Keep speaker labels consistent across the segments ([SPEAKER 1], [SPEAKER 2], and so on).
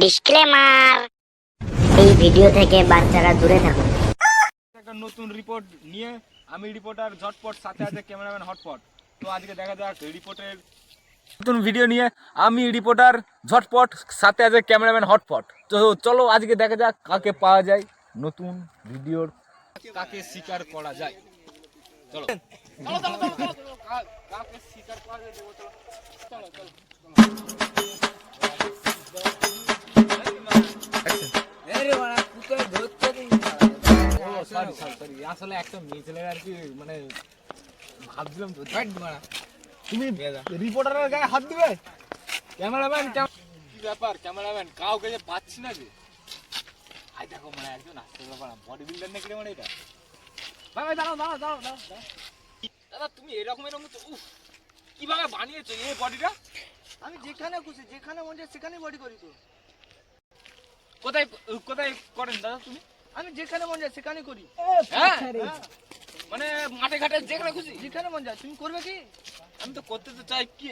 [SPEAKER 1] Disclaimer, এই video থেকে বাচ্চারা দূরে থাকুন।
[SPEAKER 2] একটা নতুন রিপোর্ট নিয়ে আমি রিপোর্টার ঝটপট, সাথে আছে ক্যামেরাম্যান হটপট। তো আজকে দেখা যাক রিপোর্টের নতুন ভিডিও নিয়ে আমি রিপোর্টার ঝটপট, সাথে আছে ক্যামেরাম্যান হটপট। তো চলো আজকে দেখা যাক কাকে পাওয়া যায় নতুন ভিডিওর, কাকে শিকার করা যায়। চলো চলো চলো চলো চলো, কাকে শিকার করা যায় চলো চলো চলো। আসলে একটা মেয়ে ছেলের আর কি, মানে ভাবছিলাম তো তুমি রিপোর্টারের গায়ে হাত দিবে। ক্যামেরাম্যান কি ব্যাপার, ক্যামেরাম্যান কাউকে যে পাচ্ছি না যে। আই দেখো মানে একজন আসতে ব্যাপার, বডি বিল্ডার নাকি রে মানে এটা। ভাই ভাই দাঁড়াও দাঁড়াও দাঁড়াও দাঁড়াও দাদা, তুমি এরকম এরকম তো কিভাবে বানিয়েছো এই বডিটা?
[SPEAKER 3] আমি যেখানে খুশি যেখানে মন চায় সেখানেই বডি করি। তো
[SPEAKER 2] কোথায় কোথায় করেন দাদা তুমি?
[SPEAKER 3] আমি যেখানে মন যায় সেখানেই করি।
[SPEAKER 2] হ্যাঁ মানে মাঠে ঘাটে যেখানে খুশি
[SPEAKER 3] যেখানে মন যায়। তুমি করবে কি?
[SPEAKER 2] আমি তো করতে তো চাই কি,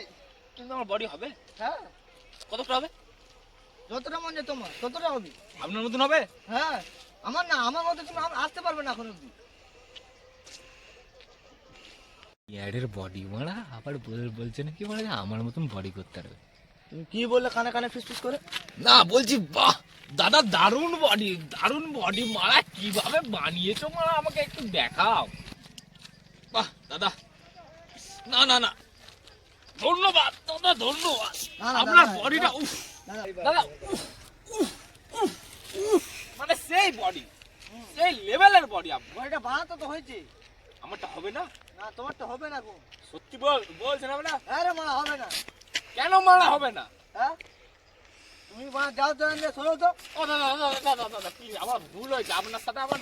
[SPEAKER 2] কিন্তু আমার বডি হবে?
[SPEAKER 3] হ্যাঁ,
[SPEAKER 2] কতটা হবে?
[SPEAKER 3] যতটা মন যায় তোমার ততটা হবে।
[SPEAKER 2] আপনার মতন হবে?
[SPEAKER 3] হ্যাঁ, আমার না, আমার মতো তুমি আসতে পারবে না এখন অব্দি।
[SPEAKER 2] ইয়ারের বডি মারা আবার বলছে নাকি মানে আমার মতন বডি করতে পারবে।
[SPEAKER 3] তুমি কি বললে কানে কানে ফিস ফিস করে?
[SPEAKER 2] না বলছি বাহ দাদা, দারুণ বডি মারা, কিভাবে বানিয়েছো মারা আমাকে একটু দেখাও। বাহ দাদা, না না না, ধন্যবাদ দাদা, ধন্যবাদ।
[SPEAKER 3] না, না,
[SPEAKER 2] আপনার
[SPEAKER 3] দাদা,
[SPEAKER 2] বডিটা উফ দাদা, মানে সেই বডি, সেই লেভেলের বডি। আপনার
[SPEAKER 3] বডিটা বানাতে তো হয়েছে।
[SPEAKER 2] আমারটা হবে না?
[SPEAKER 3] না, তোমারটা হবে না গো।
[SPEAKER 2] সত্যি বলছেন হবে না?
[SPEAKER 3] আরে মা, হবে না।
[SPEAKER 2] কেন মারা হবে না?
[SPEAKER 3] হ্যাঁ, তুমি যাও তো, শোনো তো।
[SPEAKER 2] ও দাদা দাদা দাদা দাদা, প্লিজ আমার ভুল হয়েছে, আপনার সাথে আমার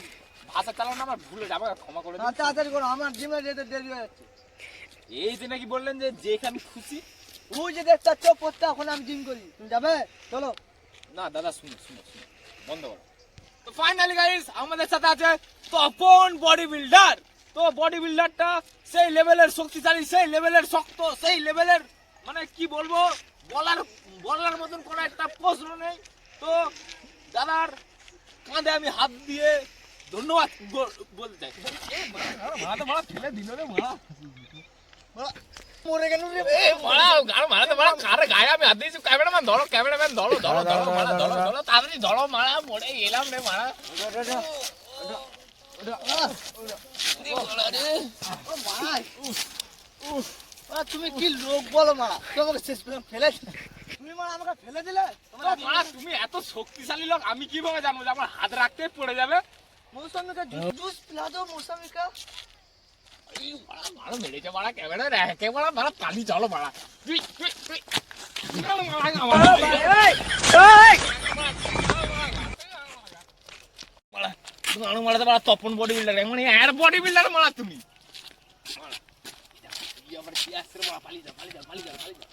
[SPEAKER 2] ভাষা চালানো আমার ভুল হয়েছে, আমাকে ক্ষমা করে দিন।
[SPEAKER 3] তাড়াতাড়ি করো, আমার জিমে যেতে দেরি হয়ে যাচ্ছে।
[SPEAKER 2] এই যে নাকি বললেন যে যেখানে খুশি।
[SPEAKER 3] ওই যে দেখতে পাচ্ছ পোস্টটা, এখন আমি জিম করি। তুমি যাবে? চলো।
[SPEAKER 2] না দাদা, শুনো শুনো শুনো, বন্ধ করো। তো ফাইনালি গাইস, আমাদের সাথে আছে তপন বডি বিল্ডার। তো বডি বিল্ডারটা সেই লেভেলের শক্তিশালী, সেই লেভেলের শক্ত, সেই লেভেলের মানে কি বলবো, বলার মতন কোনো একটা প্রশ্ন নেই। তো দাদার কাঁধে আমি হাত দিয়ে ধন্যবাদ বলতে চাই। মারা ফেলে দিল রে মারা,
[SPEAKER 3] মরে গেল রে।
[SPEAKER 2] গায়ে আমি হাত দিয়েছি। ক্যামেরাম্যান ধরো, ক্যামেরাম্যান ধরো ধরো ধরো মারা, ধরো ধরো তাড়াতাড়ি ধরো মারা, মরে এলাম রে মারা।
[SPEAKER 3] তুমি কি লোক বলো মা, তোমাকে শেষ পর্যন্ত ফেলে, তুমি মা আমাকে ফেলে দিলে।
[SPEAKER 2] মারা তুমি এত শক্তিশালী লোক, আমি কিভাবে জানবো যে আমার হাত রাখতে পড়ে যাবে?
[SPEAKER 3] মৌসুমিকা জুস পিলা দো, মৌসুমিকা।
[SPEAKER 2] মারা মেরেছে মারা, ক্যামেরা রেখে মারা, মারা পানি চলো মারা। মারাতে মারা তপন বডি বিল্ডার, মানে এর বডি বিল্ডার মারা তুমি। আবার কি আসছে মারা, পালিয়ে যা পালিয়ে যা পালিয়ে যা পালিয়ে যা।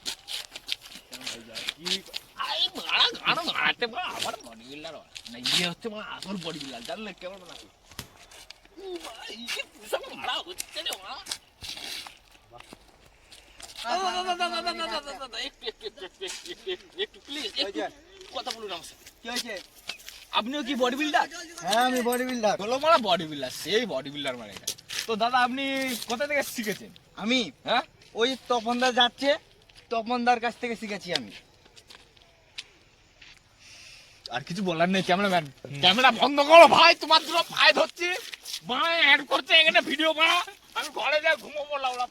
[SPEAKER 2] মারা গান মারাতে মারা আবার বডি বিল্ডার না, ইয়ে হচ্ছে মারা আসল বডি বিল্ডার, জানলে কেমন না? মারা হচ্ছে রে মারা। কথা বলুন আমার সাথে।
[SPEAKER 3] কি হয়েছে?
[SPEAKER 2] আপনিও কি বডি বিল্ডার?
[SPEAKER 3] হ্যাঁ, আমি বডি বিল্ডার।
[SPEAKER 2] হলো মারা বডি বিল্ডার, সেই বডি বিল্ডার মানে এটা। তো দাদা আপনি কোথা থেকে শিখেছেন?
[SPEAKER 3] আমি
[SPEAKER 2] হ্যাঁ,
[SPEAKER 3] ওই তপনদার যাচ্ছে, তপনদার কাছ থেকে শিখেছি আমি।
[SPEAKER 2] আর কিছু বলার নেই। ক্যামেরাম্যান ক্যামেরা বন্ধ করো ভাই, তোমার দুটো পায়ে ধরছি, ভাই অ্যাড করছে এখানে ভিডিও বানা। আমি ঘরে যাই ঘুমোবো লাউলা।